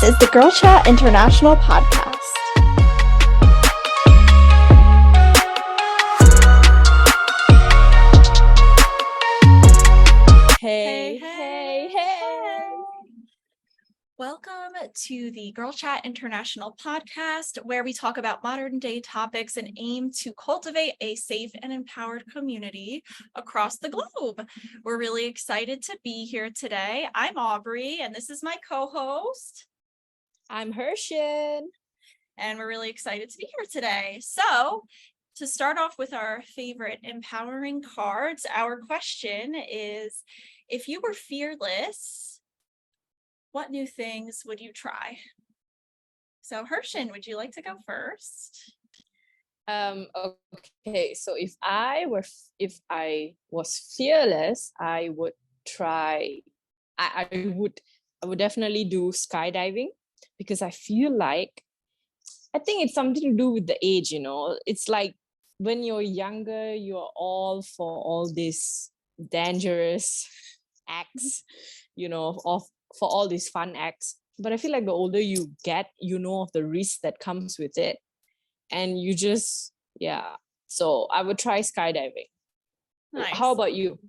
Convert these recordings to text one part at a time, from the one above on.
This is the Girl Chat International podcast. Hey. Welcome to the Girl Chat International podcast, where we talk about modern day topics and aim to cultivate a safe and empowered community across the globe. We're really excited to be here today. I'm Aubrey, and this is my co-host. I'm Hersyn. And we're really excited to be here today. So, to start off with our favorite empowering cards, our question is, if you were fearless, what new things would you try? So Hersyn, would you like to go first? Okay, so if I was fearless, I would try. I would definitely do skydiving, because I feel like, I think it's something to do with the age. It's like when you're younger, you're all for all these dangerous acts, for all these fun acts. But I feel like the older you get, of the risk that comes with it. And you just, so I would try skydiving. Nice. How about you?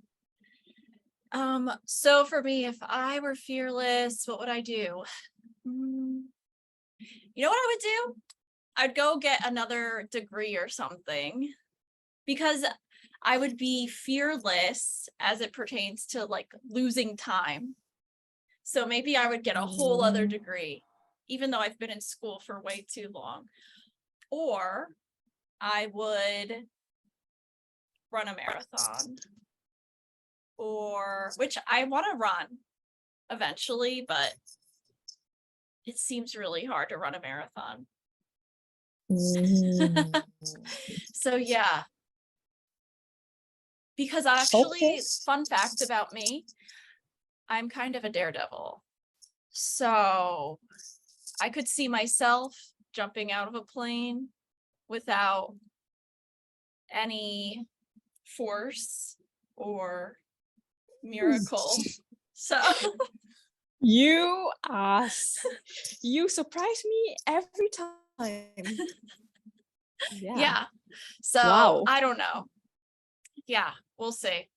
So for me, if I were fearless, what would I do? You know what I would do? I'd go get another degree or something, because I would be fearless as it pertains to like losing time. So maybe I would get a whole other degree, even though I've been in school for way too long. Or I would run a marathon, which I want to run eventually, but it seems really hard to run a marathon. So yeah. Because actually, fun fact about me, I'm kind of a daredevil. So I could see myself jumping out of a plane without any force or miracle. So you surprise me every time. Yeah. So wow. I don't know. Yeah, we'll see.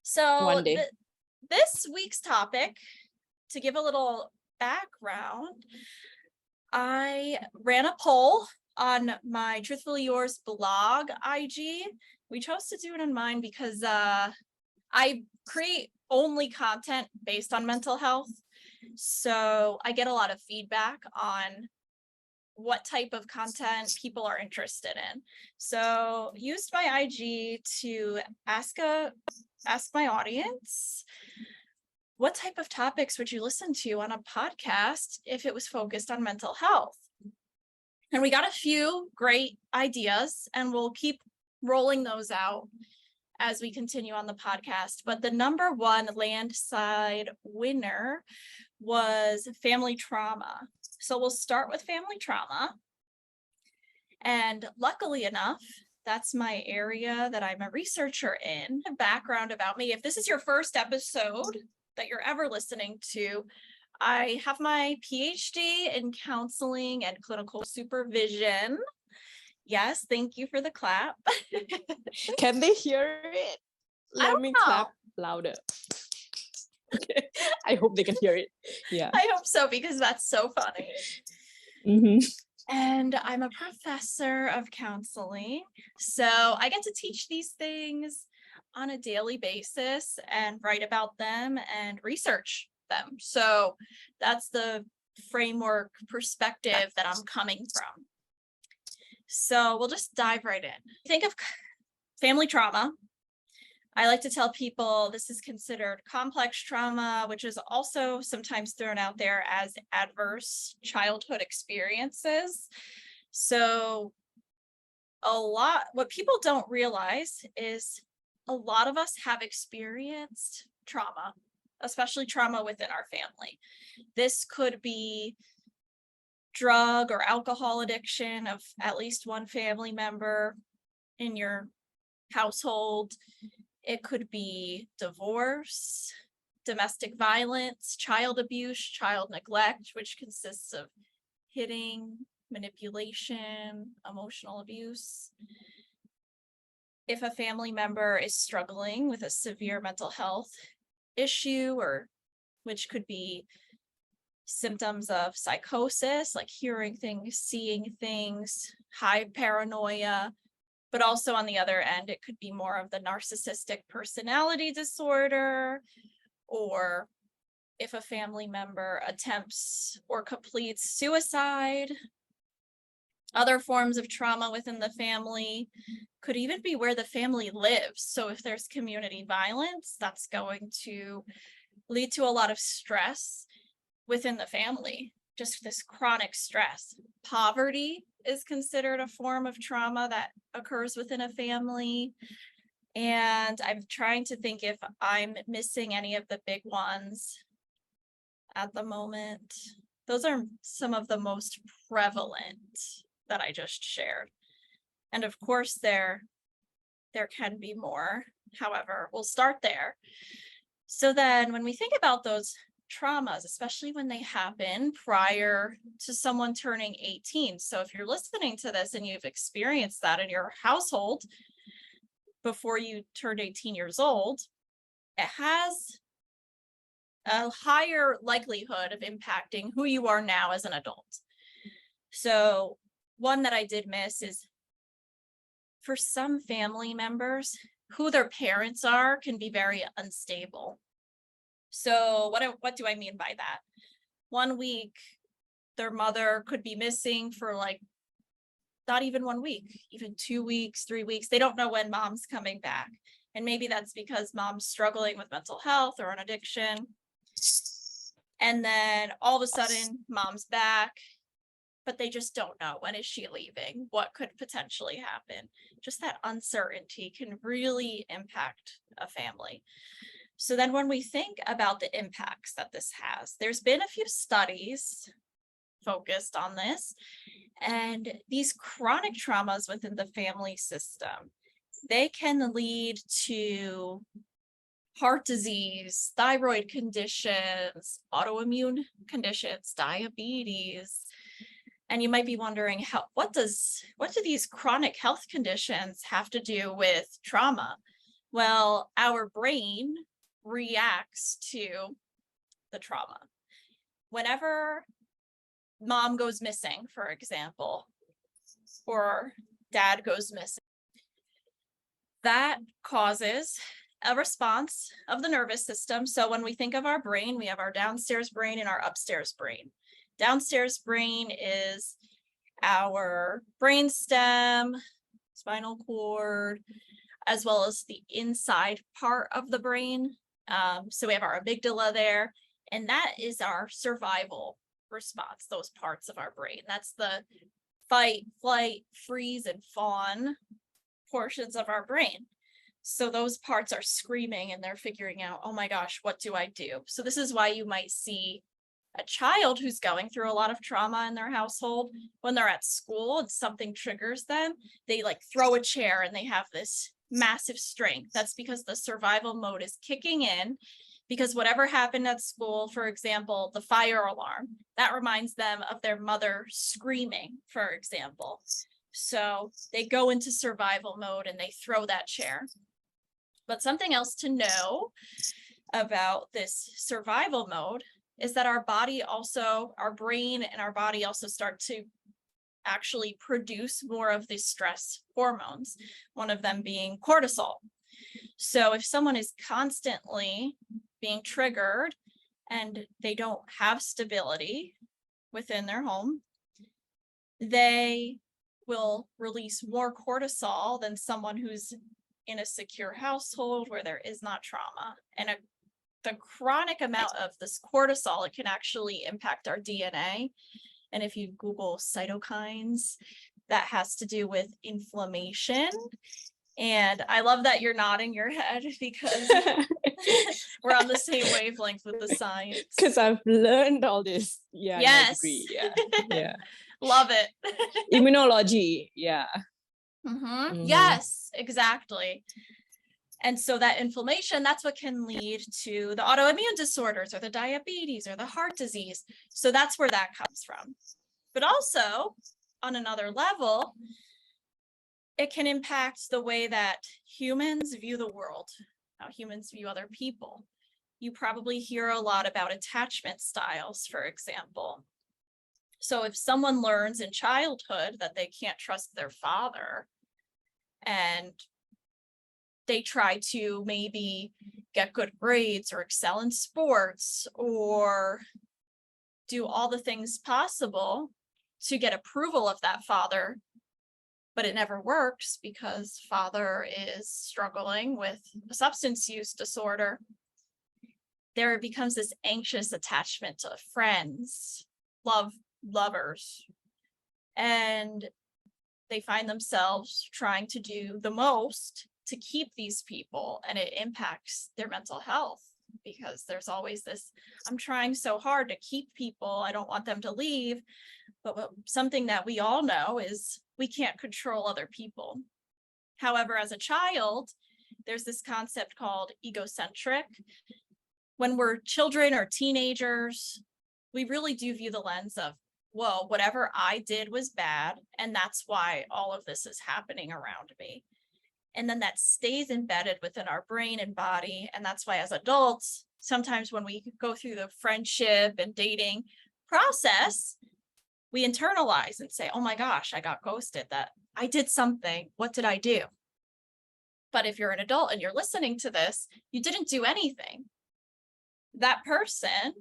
So one day. This week's topic, to give a little background, I ran a poll on my Truthfully Yours blog IG. We chose to do it on mine because I create only content based on mental health. So I get a lot of feedback on what type of content people are interested in. So used my IG to ask my audience, what type of topics would you listen to on a podcast if it was focused on mental health? And we got a few great ideas, and we'll keep rolling those out as we continue on the podcast. But the number one landslide winner was family trauma. So we'll start with family trauma. And luckily enough, that's my area that I'm a researcher in. A background about me. If this is your first episode that you're ever listening to, I have my PhD in counseling and clinical supervision. Yes, thank you for the clap. Can they hear it? Let me clap louder. Okay. I hope they can hear it. Yeah. I hope so, because that's so funny. Mm-hmm. And I'm a professor of counseling. So I get to teach these things on a daily basis and write about them and research them. So that's the framework perspective that I'm coming from. So we'll just dive right in. Think of family trauma. I like to tell people this is considered complex trauma, which is also sometimes thrown out there as adverse childhood experiences. So what people don't realize is a lot of us have experienced trauma, especially trauma within our family. This could be drug or alcohol addiction of at least one family member in your household. It could be divorce. domestic violence, child abuse, child neglect, which consists of hitting, manipulation, emotional abuse. If a family member is struggling with a severe mental health issue, or which could be symptoms of psychosis, like hearing things, seeing things, high paranoia, but also on the other end, it could be more of the narcissistic personality disorder, or if a family member attempts or completes suicide. Other forms of trauma within the family could even be where the family lives. So if there's community violence, that's going to lead to a lot of stress within the family, just this chronic stress. Poverty is considered a form of trauma that occurs within a family. And I'm trying to think if I'm missing any of the big ones at the moment. Those are some of the most prevalent that I just shared. And of course, there can be more. However, we'll start there. So then when we think about those traumas, especially when they happen prior to someone turning 18. So if you're listening to this and you've experienced that in your household before you turned 18 years old, it has a higher likelihood of impacting who you are now as an adult. So one that I did miss is, for some family members, who their parents are can be very unstable. So what do I mean by that? 1 week, their mother could be missing for like not even 1 week, even 2 weeks, 3 weeks. They don't know when mom's coming back. And maybe that's because mom's struggling with mental health or an addiction. And then all of a sudden, mom's back, but they just don't know, when is she leaving? What could potentially happen? Just that uncertainty can really impact a family. So then when we think about the impacts that this has, there's been a few studies focused on this, and these chronic traumas within the family system, they can lead to heart disease, thyroid conditions, autoimmune conditions, diabetes. And you might be wondering, what do these chronic health conditions have to do with trauma? Well, our brain reacts to the trauma. Whenever mom goes missing, for example, or dad goes missing, that causes a response of the nervous system. So when we think of our brain, we have our downstairs brain and our upstairs brain. Downstairs brain is our brainstem, spinal cord, as well as the inside part of the brain. So we have our amygdala there, and that is our survival response, those parts of our brain. That's the fight, flight, freeze, and fawn portions of our brain. So those parts are screaming and they're figuring out, oh my gosh, what do I do? So this is why you might see a child who's going through a lot of trauma in their household, when they're at school and something triggers them, they like throw a chair and they have this massive strength. That's because the survival mode is kicking in, because whatever happened at school, for example, the fire alarm, that reminds them of their mother screaming, for example. So they go into survival mode and they throw that chair. But something else to know about this survival mode is that our brain and our body also start to actually produce more of these stress hormones, one of them being cortisol. So if someone is constantly being triggered and they don't have stability within their home, they will release more cortisol than someone who's in a secure household where there is not trauma. And the chronic amount of this cortisol, it can actually impact our DNA. And if you Google cytokines, that has to do with inflammation. And I love that you're nodding your head, because we're on the same wavelength with the science. Because I've learned all this. Yeah. Yes. Yeah. Love it. Immunology. Yeah. Mm-hmm. Yes, exactly. And so that inflammation, that's what can lead to the autoimmune disorders or the diabetes or the heart disease. So that's where that comes from. But also, on another level, it can impact the way that humans view the world, how humans view other people. You probably hear a lot about attachment styles, for example. So if someone learns in childhood that they can't trust their father, and they try to maybe get good grades or excel in sports or do all the things possible to get approval of that father, but it never works because father is struggling with a substance use disorder, there becomes this anxious attachment to friends, lovers, and they find themselves trying to do the most to keep these people, and it impacts their mental health because there's always this, I'm trying so hard to keep people, I don't want them to leave. But something that we all know is we can't control other people. However, as a child, there's this concept called egocentric. When we're children or teenagers, we really do view the lens of, whoa, whatever I did was bad, and that's why all of this is happening around me. And then that stays embedded within our brain and body. And that's why as adults, sometimes when we go through the friendship and dating process, we internalize and say, oh my gosh, I got ghosted, that I did something. What did I do? But if you're an adult and you're listening to this, you didn't do anything. That person,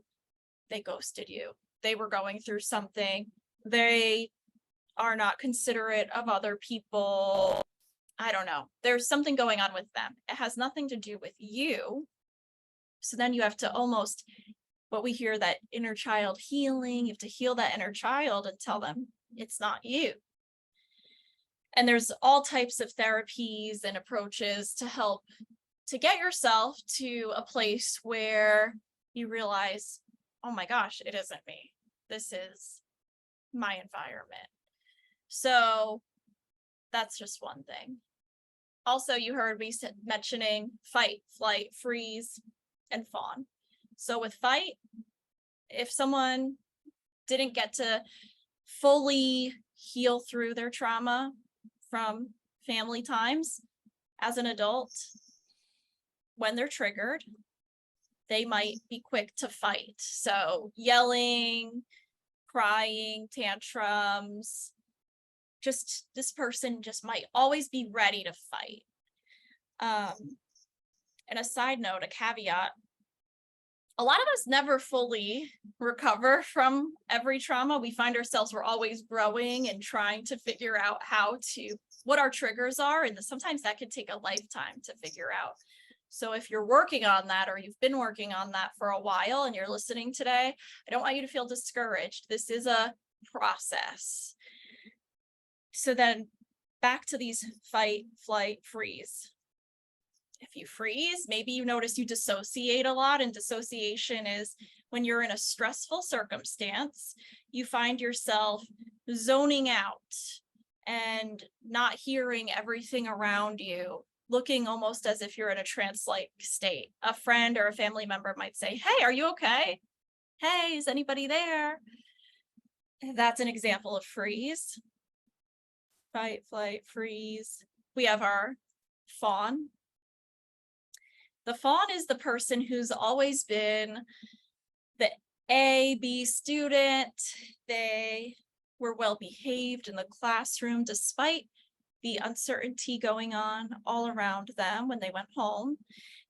they ghosted you. They were going through something. They are not considerate of other people. I don't know. There's something going on with them. It has nothing to do with you. So then you have to almost, what we hear, that inner child healing, you have to heal that inner child and tell them it's not you. And there's all types of therapies and approaches to help to get yourself to a place where you realize, oh my gosh, it isn't me. This is my environment. So that's just one thing. Also, you heard me mentioning fight, flight, freeze, and fawn. So with fight, if someone didn't get to fully heal through their trauma from family times, as an adult, when they're triggered, they might be quick to fight. So yelling, crying, tantrums, just this person just might always be ready to fight. And a side note, a caveat, a lot of us never fully recover from every trauma. We find ourselves, we're always growing and trying to figure out what our triggers are. And sometimes that could take a lifetime to figure out. So if you're working on that, or you've been working on that for a while and you're listening today, I don't want you to feel discouraged. This is a process. So then back to these fight, flight, freeze. If you freeze, maybe you notice you dissociate a lot, and dissociation is when you're in a stressful circumstance, you find yourself zoning out and not hearing everything around you, looking almost as if you're in a trance-like state. A friend or a family member might say, hey, are you okay? Hey, is anybody there? That's an example of freeze. Fight, flight, freeze. We have our fawn. The fawn is the person who's always been the A, B student. They were well behaved in the classroom despite the uncertainty going on all around them when they went home.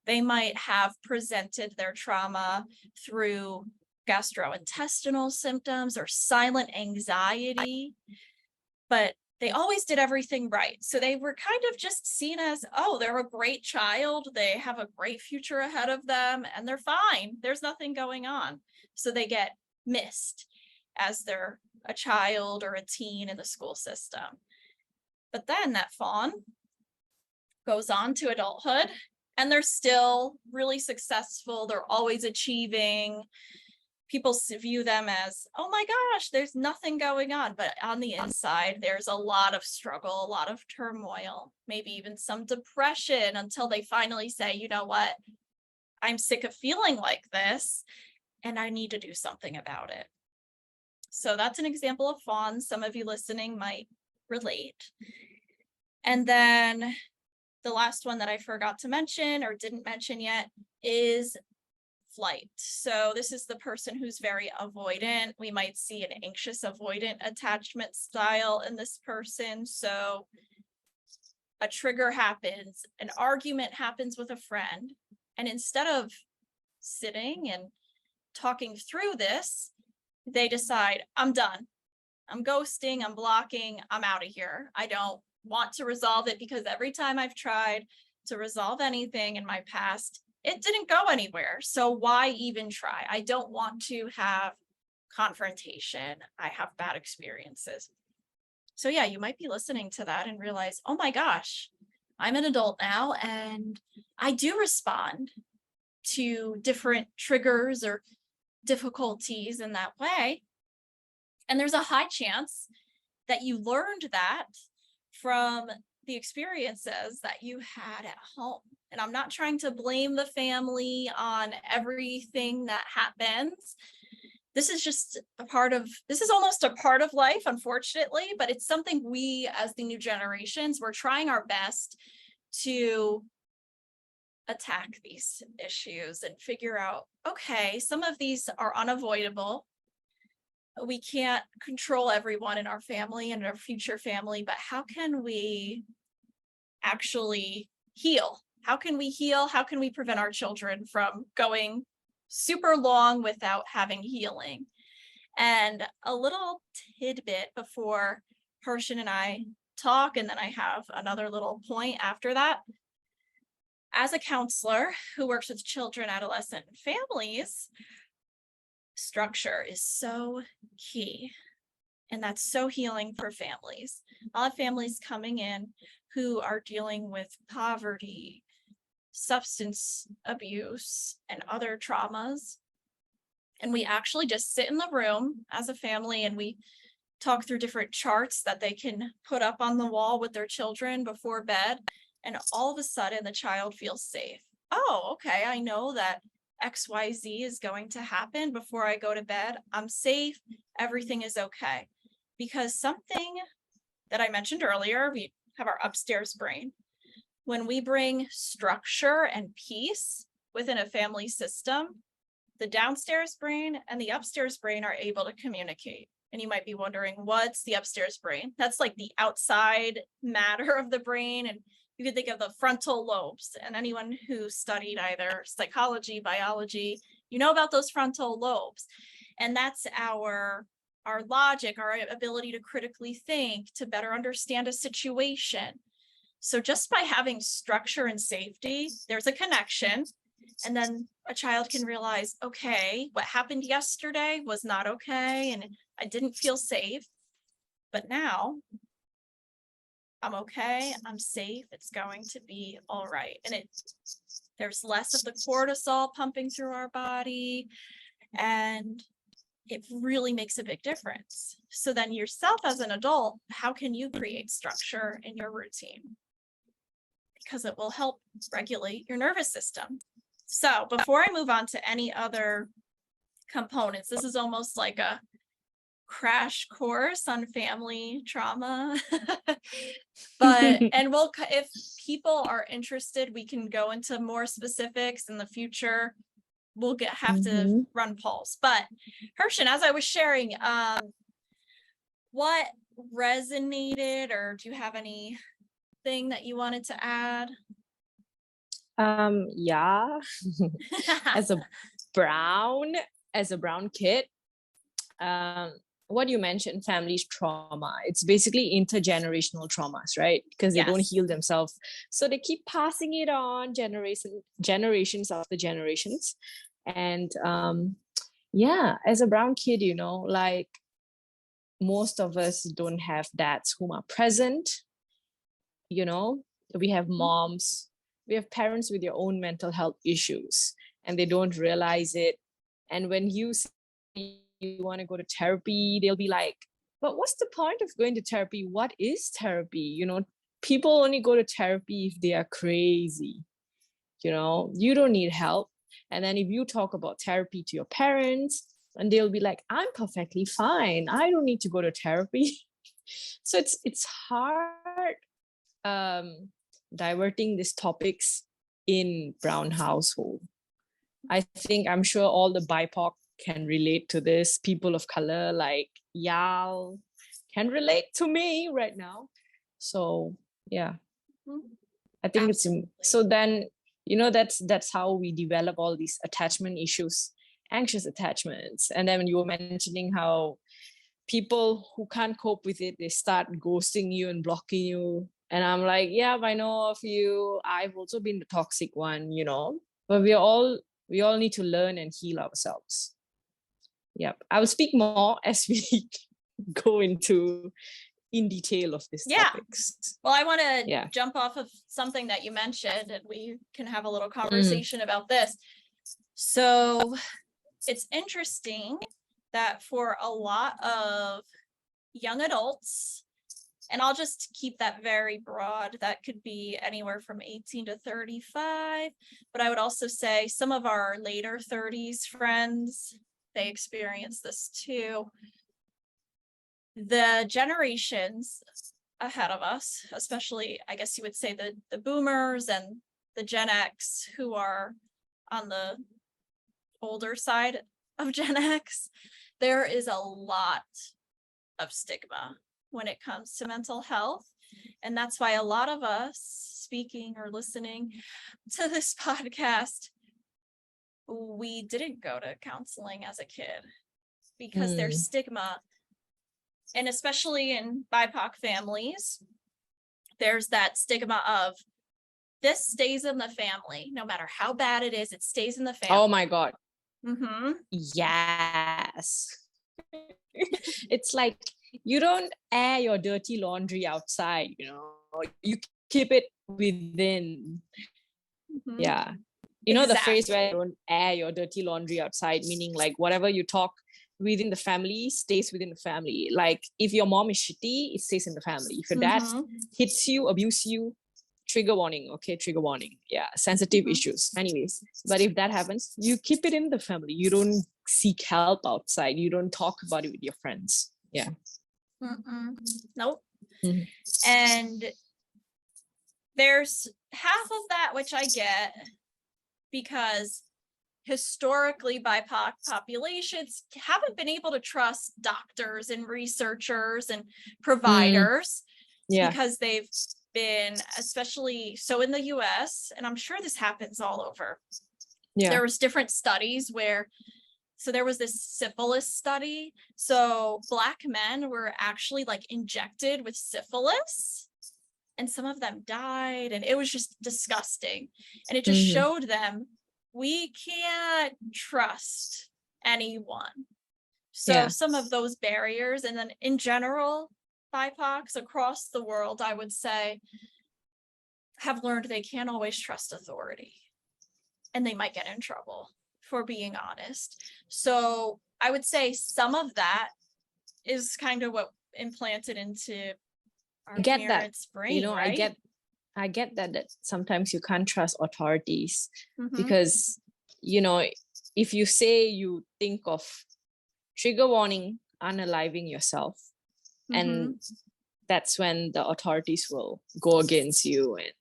They might have presented their trauma through gastrointestinal symptoms or silent anxiety, but they always did everything right. So they were kind of just seen as, oh, they're a great child. They have a great future ahead of them and they're fine. There's nothing going on. So they get missed as they're a child or a teen in the school system. But then that fawn goes on to adulthood and they're still really successful. They're always achieving. people view them as, oh my gosh, there's nothing going on. But on the inside, there's a lot of struggle, a lot of turmoil, maybe even some depression until they finally say, you know what, I'm sick of feeling like this and I need to do something about it. So that's an example of fawns. Some of you listening might relate. And then the last one that I forgot to mention or didn't mention yet is flight. So this is the person who's very avoidant. We might see an anxious avoidant attachment style in this person. So a trigger happens, an argument happens with a friend, and instead of sitting and talking through this, they decide, I'm done. I'm ghosting, I'm blocking, I'm out of here. I don't want to resolve it because every time I've tried to resolve anything in my past, it didn't go anywhere. So why even try? I don't want to have confrontation. I have bad experiences. So yeah, you might be listening to that and realize, oh my gosh, I'm an adult now and I do respond to different triggers or difficulties in that way. And there's a high chance that you learned that from the experiences that you had at home. And I'm not trying to blame the family on everything that happens. This is just this is almost a part of life, unfortunately, but it's something we, as the new generations, we're trying our best to attack these issues and figure out, okay, some of these are unavoidable. We can't control everyone in our family and our future family, but how can we actually heal? How can we heal? How can we prevent our children from going super long without having healing? And a little tidbit before Hersyn and I talk, and then I have another little point after that. As a counselor who works with children, adolescent, and families, structure is so key. And that's so healing for families. A lot of families coming in who are dealing with poverty, substance abuse, and other traumas. And we actually just sit in the room as a family and we talk through different charts that they can put up on the wall with their children before bed. And all of a sudden the child feels safe. Oh, okay, I know that XYZ is going to happen before I go to bed. I'm safe. Everything is okay. Because something that I mentioned earlier, we have our upstairs brain. When we bring structure and peace within a family system, the downstairs brain and the upstairs brain are able to communicate. And you might be wondering, what's the upstairs brain? That's like the outside matter of the brain. And you can think of the frontal lobes. And anyone who studied either psychology, biology, you know about those frontal lobes. And that's our logic, our ability to critically think, to better understand a situation. So just by having structure and safety, there's a connection. And then a child can realize, okay, what happened yesterday was not okay. And I didn't feel safe. But now I'm okay. I'm safe. It's going to be all right. And there's less of the cortisol pumping through our body. And it really makes a big difference. So then yourself as an adult, how can you create structure in your routine? Because it will help regulate your nervous system. So before I move on to any other components, this is almost like a crash course on family trauma. But, and if people are interested, we can go into more specifics in the future. We'll have to run polls. But Hersyn, as I was sharing, what resonated, or do you have anything that you wanted to add? Yeah. as a brown kid, what you mentioned, family trauma, it's basically intergenerational traumas, right? Because they don't heal themselves, so they keep passing it on generations after generations. And yeah, as a brown kid, you know, like most of us don't have dads whom are present. You know, we have moms, we have parents with their own mental health issues, and they don't realize it. And when you you want to go to therapy, they'll be like, but what's the point of going to therapy? What is therapy? People only go to therapy if they are crazy. You don't need help. And then if you talk about therapy to your parents, and they'll be like, I'm perfectly fine, I don't need to go to therapy. So it's hard diverting these topics in brown household. I'm sure all the BIPOC can relate to this. People of color like y'all can relate to me right now. So yeah, I think so then, that's how we develop all these attachment issues, anxious attachments. And then when you were mentioning how people who can't cope with it, they start ghosting you and blocking you. And I'm like, yeah, I know of you. I've also been the toxic one, but we all need to learn and heal ourselves. Yep. I will speak more as we go into in detail of these topics. Well, I want to jump off of something that you mentioned, and we can have a little conversation about this. So it's interesting that for a lot of young adults, and I'll just keep that very broad, that could be anywhere from 18 to 35, but I would also say some of our later 30s friends, they experience this too. The generations ahead of us, especially, I guess you would say the boomers and the Gen X, who are on the older side of Gen X, there is a lot of stigma when it comes to mental health. And that's why a lot of us speaking or listening to this podcast, we didn't go to counseling as a kid because there's stigma. And especially in BIPOC families, there's that stigma of this stays in the family. No matter how bad it is, it stays in the family. Oh my God. Mm-hmm. Yes. It's like you don't air your dirty laundry outside, you keep it within. Mm-hmm. Yeah. The phrase where you don't air your dirty laundry outside, meaning like whatever you talk within the family stays within the family. Like if your mom is shitty, it stays in the family. If your dad hits you, abuse you, trigger warning. Okay, trigger warning. Yeah, sensitive issues. Anyways, but if that happens, you keep it in the family. You don't seek help outside. You don't talk about it with your friends. Yeah. Nope. And there's half of that which I get, because historically BIPOC populations haven't been able to trust doctors and researchers and providers because they've been, especially so in the US, and I'm sure this happens all over. There was different studies where, so there was this syphilis study. So Black men were actually like injected with syphilis, and some of them died, and it was just disgusting. And it just showed them, we can't trust anyone. So some of those barriers, and then in general, BIPOCs across the world, I would say, have learned they can't always trust authority, and they might get in trouble for being honest. So I would say some of that is kind of what implanted into our parents' brain, right? I get that sometimes you can't trust authorities because, if you say you think of trigger warning, unaliving yourself, and that's when the authorities will go against you and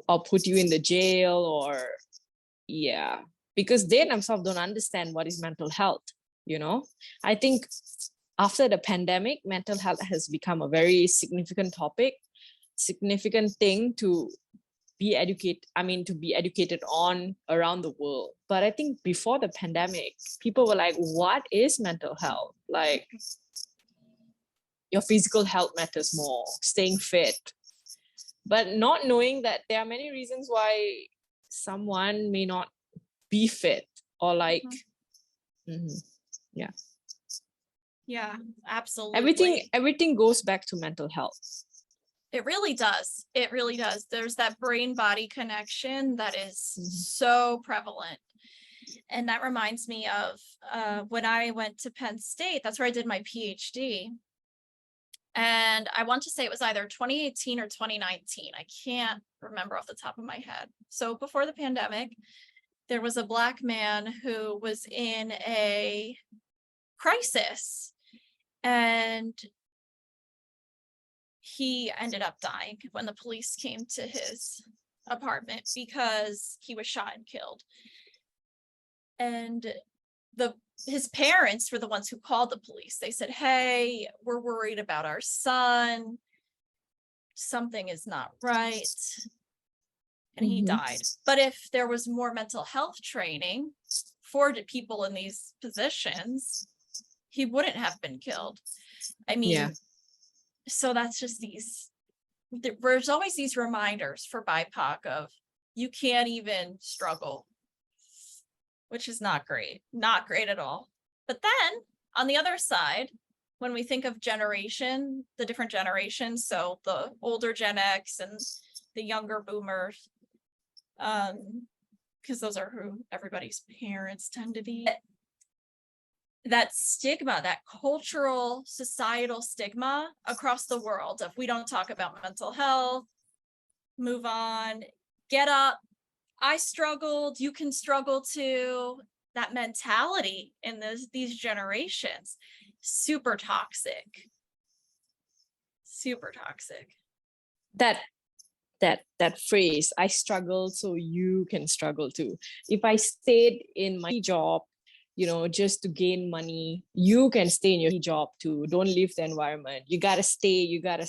or put you in the jail, or because they themselves don't understand what is mental health. I think after the pandemic, mental health has become a very significant thing to be educated on around the world. But I think before the pandemic, people were like, what is mental health? Like, your physical health matters more, staying fit, but not knowing that there are many reasons why someone may not be fit, or like Yeah, absolutely. Everything goes back to mental health. It really does. It really does. There's that brain-body connection that is so prevalent. And that reminds me of when I went to Penn State, that's where I did my PhD. And I want to say it was either 2018 or 2019. I can't remember off the top of my head. So before the pandemic, there was a Black man who was in a crisis, and he ended up dying when the police came to his apartment because he was shot and killed. And his parents were the ones who called the police. They said, hey, we're worried about our son. Something is not right. And he died. But if there was more mental health training for the people in these positions, he wouldn't have been killed. I mean, so that's just there's always these reminders for BIPOC of you can't even struggle, which is not great at all. But then on the other side, when we think of the different generations, so the older Gen X and the younger boomers, because those are who everybody's parents tend to be, that stigma, that cultural, societal stigma across the world of we don't talk about mental health, move on, get up, I struggled, you can struggle too. That mentality in these generations, super toxic. That phrase, I struggle so you can struggle too. If I stayed in my job, just to gain money, you can stay in your job too. Don't leave the environment. You gotta stay, you gotta,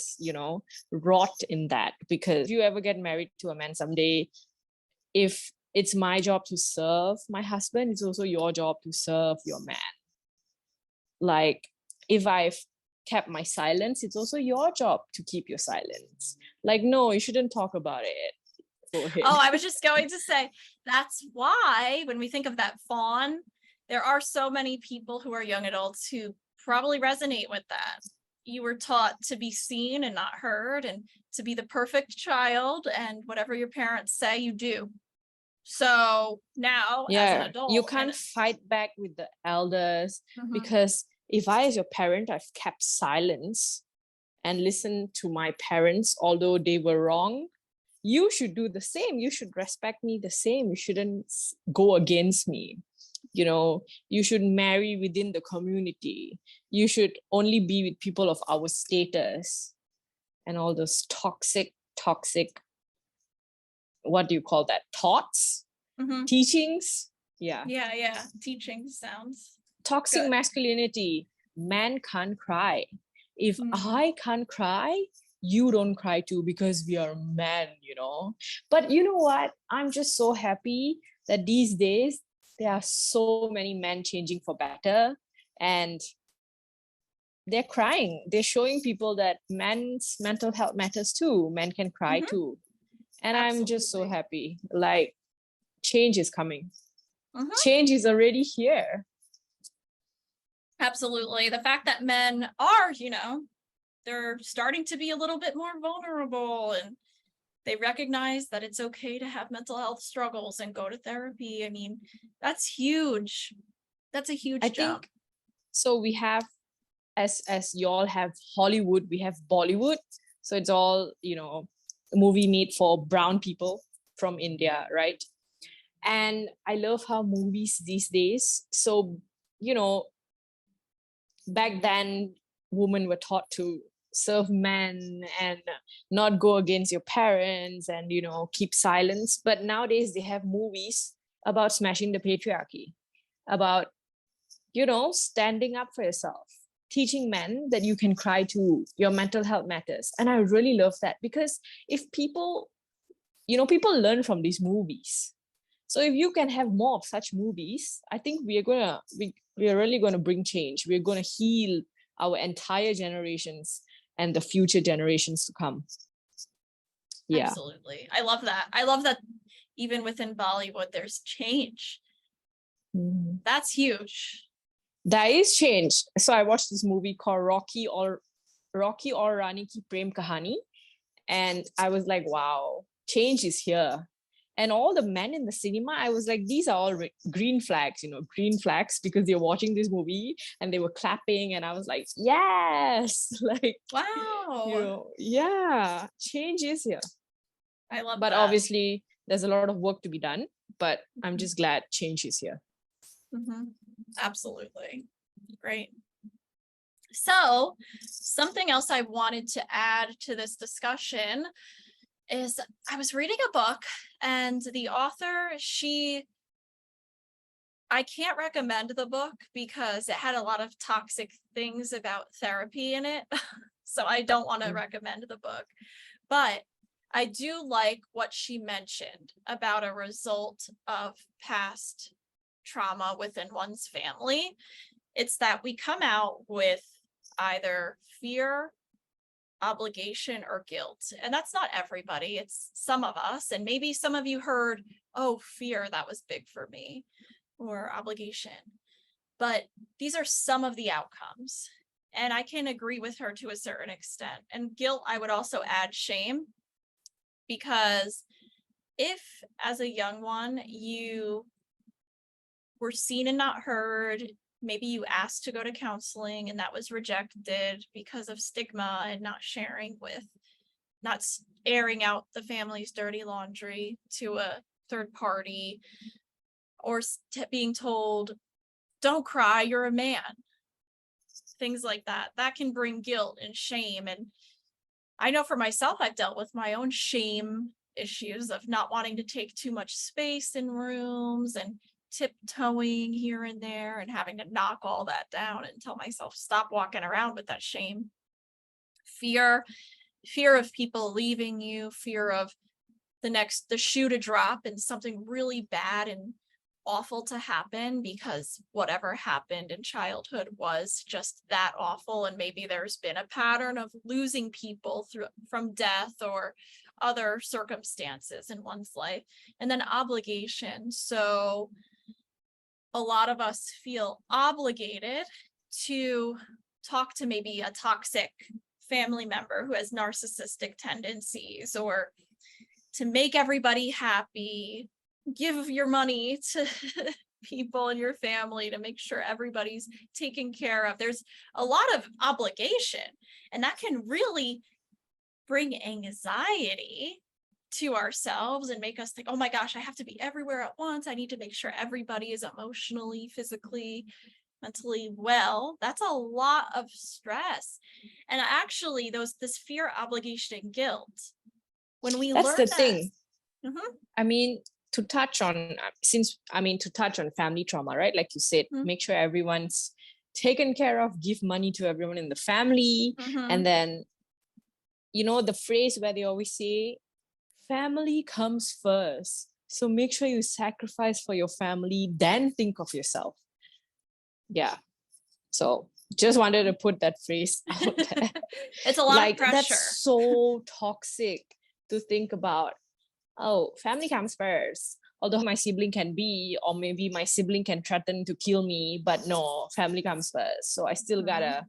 rot in that. Because if you ever get married to a man someday, if it's my job to serve my husband, it's also your job to serve your man. Like, if I've kept my silence, it's also your job to keep your silence. Like, no, you shouldn't talk about it. Go ahead. Oh, I was just going to say, that's why when we think of that fawn, there are so many people who are young adults who probably resonate with that. You were taught to be seen and not heard, and to be the perfect child, and whatever your parents say, you do. So now, as an adult, you can't fight back with the elders, because if I, as your parent, I've kept silence and listened to my parents, although they were wrong, you should do the same. You should respect me the same. You shouldn't go against me. You should marry within the community. You should only be with people of our status, and all those toxic, what do you call that? Thoughts? Teachings? Yeah. Teaching sounds toxic good. Masculinity. Man can't cry. If I can't cry, you don't cry too, because we are men, But you know what? I'm just so happy that these days there are so many men changing for better, and they're crying. They're showing people that men's mental health matters too. Men can cry too. And absolutely. I'm just so happy. Like, change is coming. Change is already here. Absolutely. The fact that men are, they're starting to be a little bit more vulnerable, and they recognize that it's okay to have mental health struggles and go to therapy. I mean, that's huge. That's a huge jump. Think, so we have, as y'all have Hollywood, we have Bollywood. So it's all, a movie made for brown people from India, right? And I love how movies these days, so, back then, women were taught to serve men and not go against your parents and, keep silence. But nowadays they have movies about smashing the patriarchy, about, standing up for yourself, teaching men that you can cry too, your mental health matters. And I really love that, because if people, people learn from these movies. So if you can have more of such movies, I think we're really going to bring change. We're going to heal our entire generations and the future generations to come. Yeah. Absolutely. I love that. I love that even within Bollywood, there's change. That's huge. There is change. So I watched this movie called Rocky or Rani Ki Prem Kahani. And I was like, wow, change is here. And all the men in the cinema, I was like, these are all green flags, green flags, because they're watching this movie and they were clapping. And I was like, yes, like, Wow. yeah, change is here. I love But that. obviously, there's a lot of work to be done. But I'm just glad change is here. Absolutely. Great. So something else I wanted to add to this discussion is I was reading a book, and the author, I can't recommend the book because it had a lot of toxic things about therapy in it. So I don't want to recommend the book, but I do like what she mentioned about a result of past trauma within one's family. It's that we come out with either fear, obligation, or guilt. And that's not everybody, it's some of us. And maybe some of you heard, oh, fear, that was big for me, or obligation. But these are some of the outcomes. And I can agree with her to a certain extent. And guilt, I would also add shame, because if as a young one, you were seen and not heard, maybe you asked to go to counseling and that was rejected because of stigma and not airing out the family's dirty laundry to a third party, or being told, don't cry, you're a man. Things like that. That can bring guilt and shame. And I know for myself, I've dealt with my own shame issues of not wanting to take too much space in rooms and tiptoeing here and there and having to knock all that down and tell myself, stop walking around with that shame. Fear of people leaving you, fear of the shoe to drop and something really bad and awful to happen, because whatever happened in childhood was just that awful. And maybe there's been a pattern of losing people from death or other circumstances in one's life. And then obligation. So a lot of us feel obligated to talk to maybe a toxic family member who has narcissistic tendencies, or to make everybody happy, give your money to people in your family to make sure everybody's taken care of. There's a lot of obligation, and that can really bring anxiety to ourselves and make us think, oh my gosh, I have to be everywhere at once. I need to make sure everybody is emotionally, physically, mentally well. That's a lot of stress. And actually, this fear, obligation, and guilt, when we That's learn the that, thing. I mean, to touch on family trauma, right? Like you said, make sure everyone's taken care of, give money to everyone in the family. And then, the phrase where they always say, family comes first. So make sure you sacrifice for your family, then think of yourself. Yeah. So just wanted to put that phrase out there. It's a lot of pressure. That's so toxic to think about. Oh, family comes first. Although my sibling can be, or maybe my sibling can threaten to kill me, but no, family comes first. So I still gotta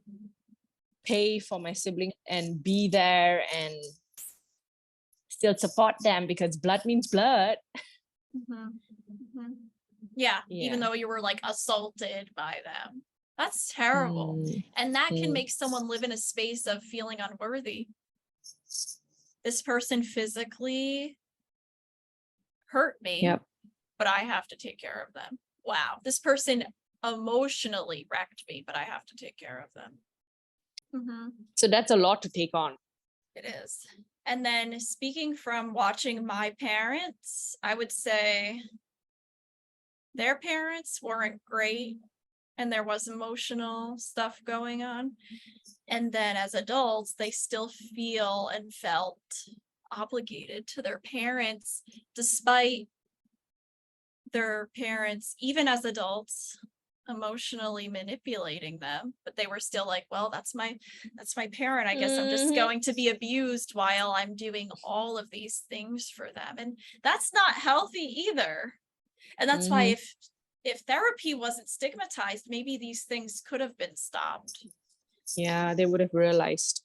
pay for my sibling and be there and still support them, because blood means blood. Yeah, even though you were like assaulted by them. That's terrible. And that can make someone live in a space of feeling unworthy. This person physically hurt me, but I have to take care of them. Wow. This person emotionally wrecked me, but I have to take care of them. So that's a lot to take on. It is. And then speaking from watching my parents, I would say their parents weren't great, and there was emotional stuff going on. And then as adults, they still feel and felt obligated to their parents, despite their parents, even as adults, emotionally manipulating them. But they were still like, well, that's my parent. I guess I'm just going to be abused while I'm doing all of these things for them. And that's not healthy either. And that's why if therapy wasn't stigmatized, maybe these things could have been stopped. Yeah, they would have realized.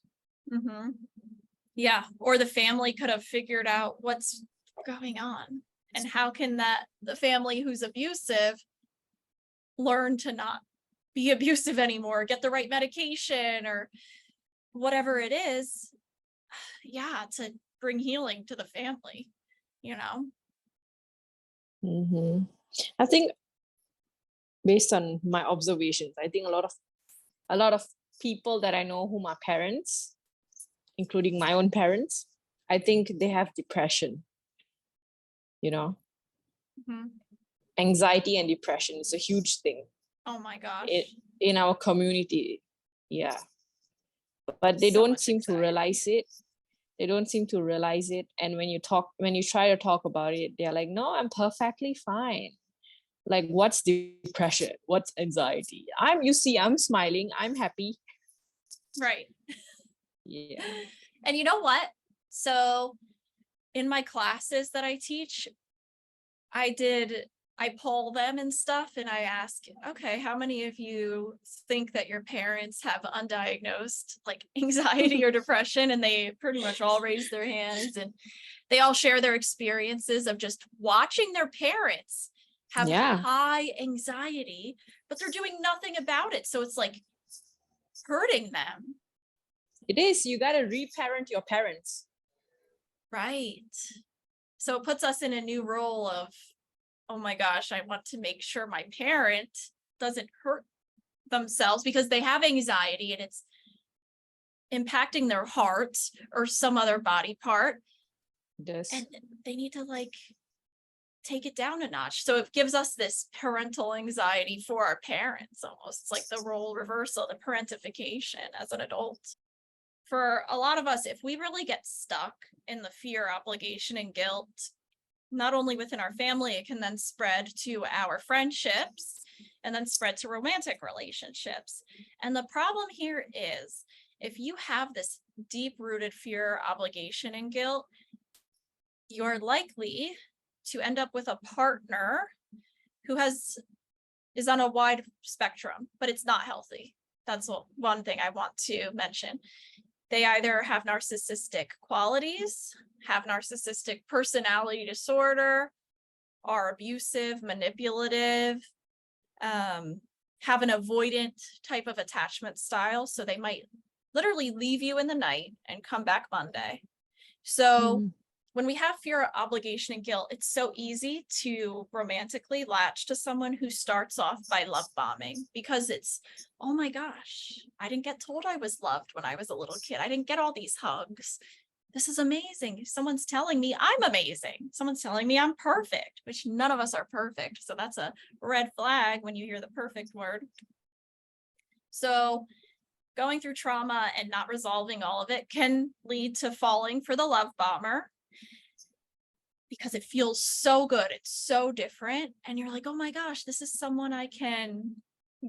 Yeah, or the family could have figured out what's going on And how can the family who's abusive learn to not be abusive anymore, get the right medication or whatever it is, yeah, to bring healing to the family, you know? Mm-hmm. I think based on my observations, I think a lot of people that I know whom are parents, including my own parents, I think they have depression, you know? Mhm. Anxiety and depression is a huge thing Oh my gosh. in our community. Yeah. But they So don't much seem to anxiety. realize it. They don't seem to realize it. And when you try to talk about it, they're like, no, I'm perfectly fine. Like, what's depression? What's anxiety? I'm smiling. I'm happy. Right. Yeah. And you know what? So in my classes that I teach, I poll them and stuff, and I ask, okay, how many of you think that your parents have undiagnosed like anxiety or depression? And they pretty much all raise their hands, and they all share their experiences of just watching their parents have Yeah. high anxiety, but they're doing nothing about it. So it's like hurting them. It is. You got to reparent your parents. Right. So it puts us in a new role of, oh my gosh, I want to make sure my parent doesn't hurt themselves because they have anxiety and it's impacting their heart or some other body part. Yes. And they need to like take it down a notch. So it gives us this parental anxiety for our parents almost. It's like the role reversal, the parentification as an adult. For a lot of us, if we really get stuck in the fear, obligation, and guilt, not only within our family, it can then spread to our friendships and then spread to romantic relationships. And the problem here is if you have this deep-rooted fear, obligation, and guilt, you're likely to end up with a partner who is on a wide spectrum, but it's not healthy. That's one thing I want to mention. They either have narcissistic qualities, have narcissistic personality disorder, are abusive, manipulative, have an avoidant type of attachment style. So they might literally leave you in the night and come back Monday. So when we have fear, obligation, and guilt, it's so easy to romantically latch to someone who starts off by love bombing because it's, oh my gosh, I didn't get told I was loved when I was a little kid. I didn't get all these hugs. This is amazing. Someone's telling me I'm amazing. Someone's telling me I'm perfect, which none of us are perfect. So that's a red flag when you hear the perfect word. So going through trauma and not resolving all of it can lead to falling for the love bomber because it feels so good. It's so different. And you're like, oh my gosh, this is someone I can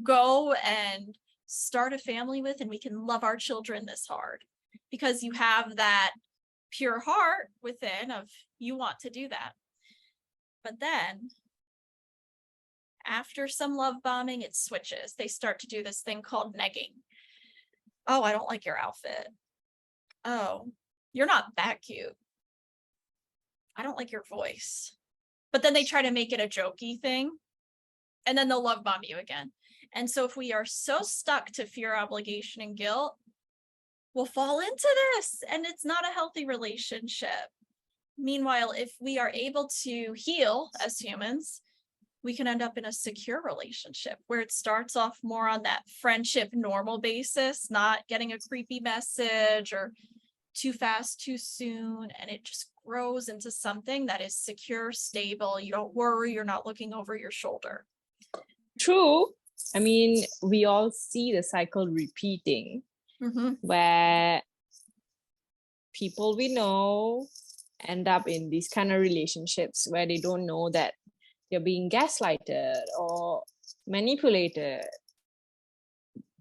go and start a family with, and we can love our children this hard because you have that pure heart within of you want to do that. But then after some love bombing, it switches. They start to do this thing called negging. Oh, I don't like your outfit. Oh, you're not that cute. I don't like your voice. But then they try to make it a jokey thing, and then they'll love bomb you again. And so if we are so stuck to fear, obligation, and guilt, we'll fall into this, and it's not a healthy relationship. Meanwhile, if we are able to heal as humans, we can end up in a secure relationship where it starts off more on that friendship normal basis, not getting a creepy message or too fast, too soon. And it just grows into something that is secure, stable. You don't worry, you're not looking over your shoulder. True. I mean, we all see the cycle repeating where people we know end up in these kind of relationships where they don't know that they're being gaslighted or manipulated,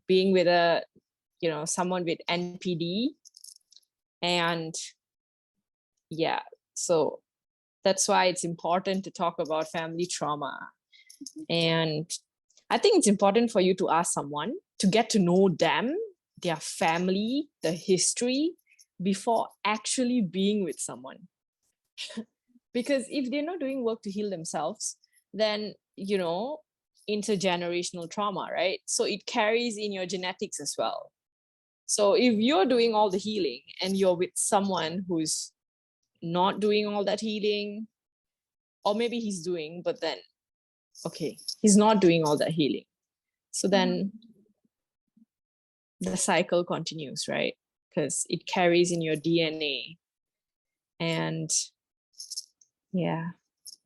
being with someone with NPD. And yeah, so that's why it's important to talk about family trauma. And I think it's important for you to ask someone to get to know them, their family, the history, before actually being with someone. Because if they're not doing work to heal themselves, then, intergenerational trauma, right? So it carries in your genetics as well. So if you're doing all the healing and you're with someone who's not doing all that healing, or maybe he's doing, but then, okay, he's not doing all that healing. So then the cycle continues, right? Because it carries in your DNA. And yeah.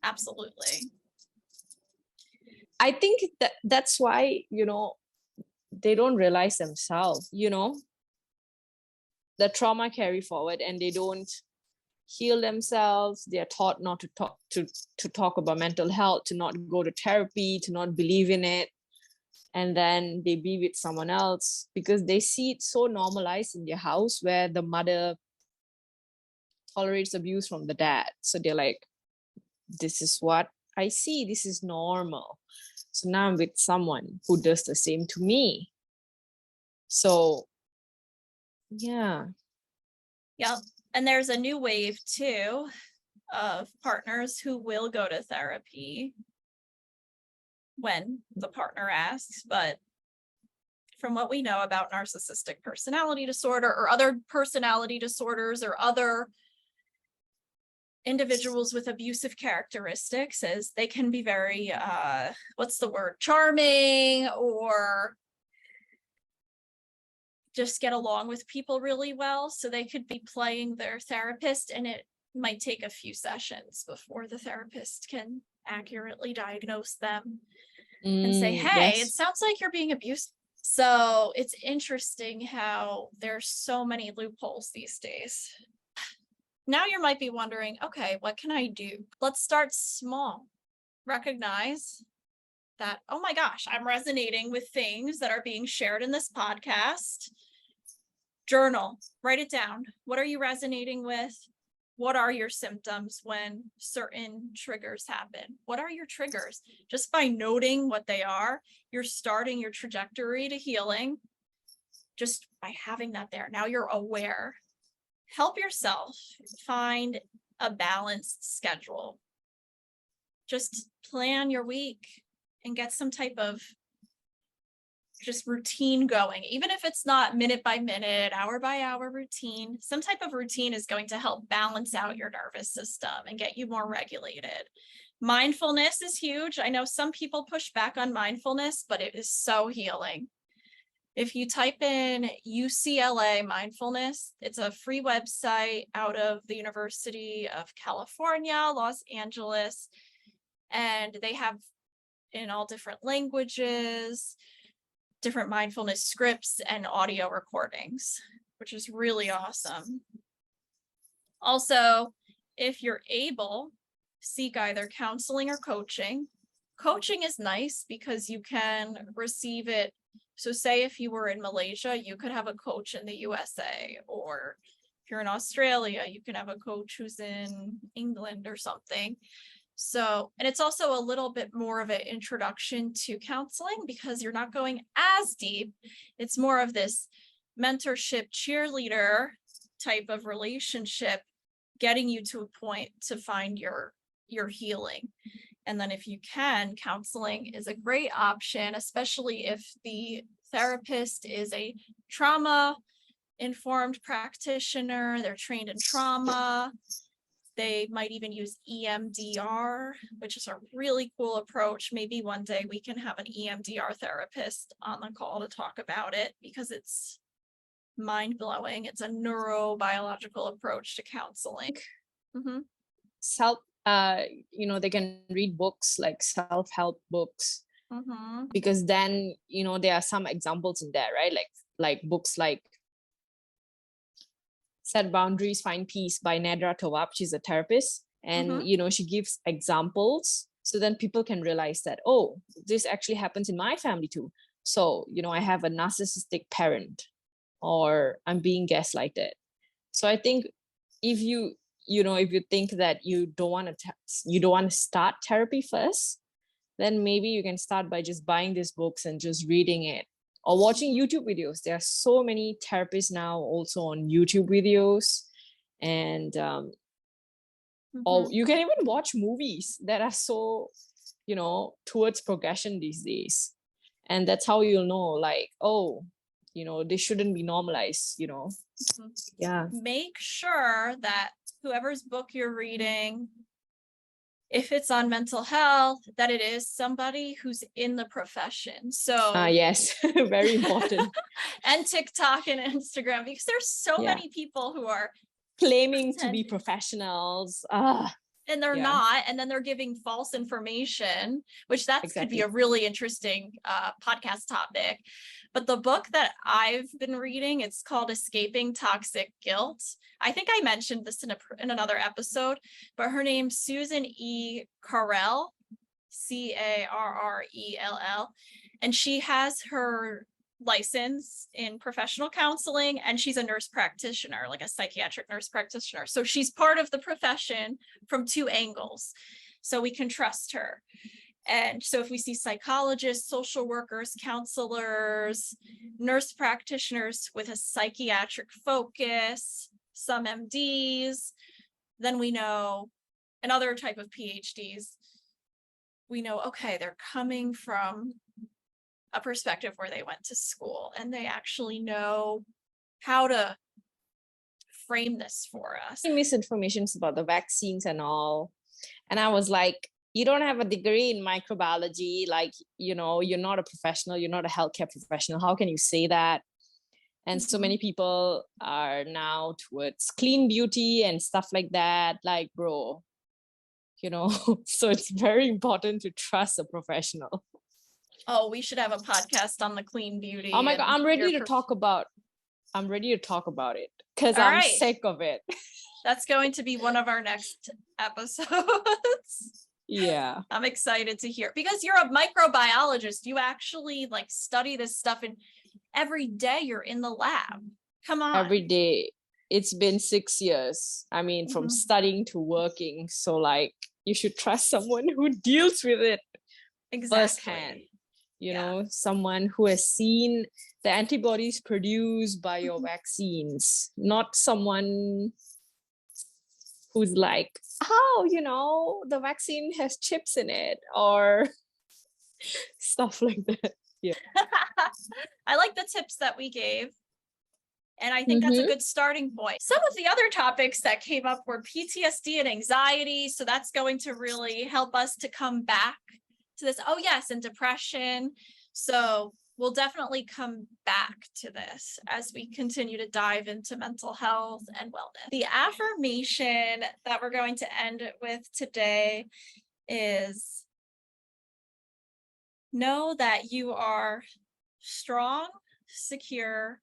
Absolutely. I think that's why, they don't realize themselves, the trauma carry forward and they don't heal themselves. They are taught not to talk about mental health, to not go to therapy, to not believe in it. And then they be with someone else because they see it so normalized in their house where the mother tolerates abuse from the dad. So they're like, this is what I see. This is normal. So now I'm with someone who does the same to me. So, yeah. Yep. And there's a new wave too of partners who will go to therapy when the partner asks. But from what we know about narcissistic personality disorder or other personality disorders or other individuals with abusive characteristics, is they can be very, charming, or just get along with people really well. So they could be playing their therapist, and it might take a few sessions before the therapist can accurately diagnose them and say, hey, Yes. it sounds like you're being abused. So it's interesting how there's so many loopholes these days. Now you might be wondering, okay, what can I do? Let's start small. Recognize that, oh my gosh, I'm resonating with things that are being shared in this podcast. Journal, write it down. What are you resonating with? What are your symptoms when certain triggers happen? What are your triggers? Just by noting what they are, you're starting your trajectory to healing just by having that there. Now you're aware. Help yourself find a balanced schedule. Just plan your week and get some type of just routine going. Even if it's not minute by minute, hour by hour routine, some type of routine is going to help balance out your nervous system and get you more regulated. Mindfulness is huge. I know some people push back on mindfulness, but it is so healing. If you type in UCLA mindfulness, it's a free website out of the University of California, Los Angeles, and they have in all different languages, different mindfulness scripts and audio recordings, which is really awesome. Also, if you're able, seek either counseling or coaching. Coaching is nice because you can receive it. So say if you were in Malaysia, you could have a coach in the USA, or if you're in Australia, you can have a coach who's in England or something. So, and it's also a little bit more of an introduction to counseling because you're not going as deep. It's more of this mentorship, cheerleader type of relationship, getting you to a point to find your healing. And then if you can, counseling is a great option, especially if the therapist is a trauma-informed practitioner, they're trained in trauma. They might even use EMDR, which is a really cool approach. Maybe one day we can have an EMDR therapist on the call to talk about it because it's mind-blowing. It's a neurobiological approach to counseling. They can read books like self-help books, because then there are some examples in there, right? Like books like Set Boundaries, Find Peace by Nedra Tawwab. She's a therapist, and she gives examples, so then people can realize that, oh, this actually happens in my family too. So I have a narcissistic parent, or I'm being gaslighted. So I think if you think that you don't want to start therapy first, then maybe you can start by just buying these books and just reading it, or watching YouTube videos. There are so many therapists now also on YouTube videos, and or you can even watch movies that are so, towards progression these days. And that's how you'll know, like, oh, they shouldn't be normalized, Yeah. Make sure that whoever's book you're reading, if it's on mental health, that it is somebody who's in the profession. So yes, very important. and TikTok and Instagram, because there's so many people who are claiming to be professionals. And they're not, and then they're giving false information, which could be a really interesting podcast topic. But the book that I've been reading, it's called Escaping Toxic Guilt. I think I mentioned this in another episode, but her name's Susan E. Carrell, Carrell, and she has her license in professional counseling, and she's a nurse practitioner, like a psychiatric nurse practitioner. So she's part of the profession from two angles, so we can trust her. And so if we see psychologists, social workers, counselors, nurse practitioners with a psychiatric focus, some MDs, then we know, another type of PhDs, we know, okay, they're coming from a perspective where they went to school and they actually know how to frame this for us. Misinformations about the vaccines and all. And I was like, you don't have a degree in microbiology. Like, you're not a professional. You're not a healthcare professional. How can you say that? And so many people are now towards clean beauty and stuff like that. Like, bro, so it's very important to trust a professional. Oh, we should have a podcast on the clean beauty. Oh my God, I'm ready to talk about it because I'm sick of it. That's going to be one of our next episodes. Yeah. I'm excited to hear, because you're a microbiologist. You actually study this stuff, and every day you're in the lab. Come on. Every day. It's been 6 years. I mean, from studying to working. So you should trust someone who deals with it firsthand. Someone who has seen the antibodies produced by your vaccines, not someone who's like, oh, the vaccine has chips in it or stuff like that. Yeah. I like the tips that we gave. And I think that's a good starting point. Some of the other topics that came up were PTSD and anxiety. So that's going to really help us to come back to this. Oh, yes, and depression. So we'll definitely come back to this as we continue to dive into mental health and wellness. The affirmation that we're going to end with today is, know that you are strong, secure,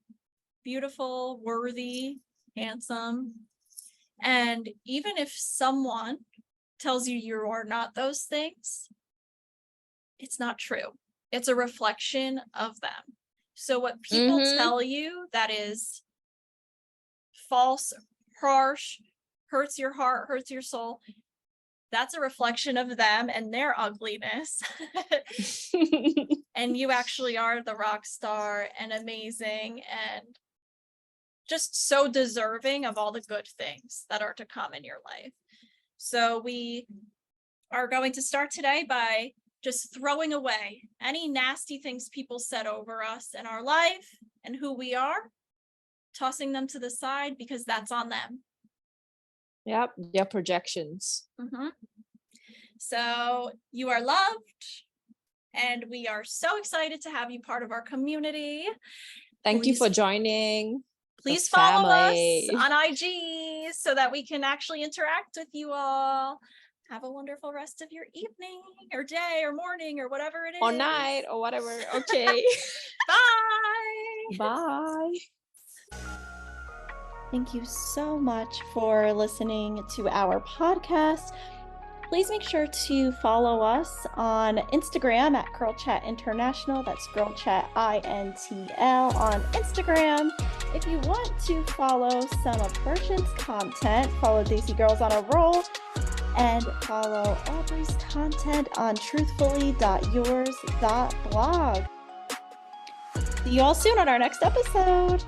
beautiful, worthy, handsome. And even if someone tells you you are not those things, it's not true. It's a reflection of them. So what people tell you that is false, harsh, hurts your heart, hurts your soul, that's a reflection of them and their ugliness. And you actually are the rock star and amazing and just so deserving of all the good things that are to come in your life. So we are going to start today by just throwing away any nasty things people said over us in our life and who we are, tossing them to the side because that's on them. Yep, their projections. So you are loved, and we are so excited to have you part of our community. Thank you for joining. Please follow us on IG so that we can actually interact with you all. Have a wonderful rest of your evening or day or morning or whatever it is. Or night or whatever. Okay. Bye. Bye. Thank you so much for listening to our podcast. Please make sure to follow us on Instagram at Girl Chat International. That's Girl Chat INTL on Instagram. If you want to follow some of Hersyn's content, follow Daisy Girls on a Roll, and follow Aubrey's content on truthfully.yours.blog. See you all soon on our next episode.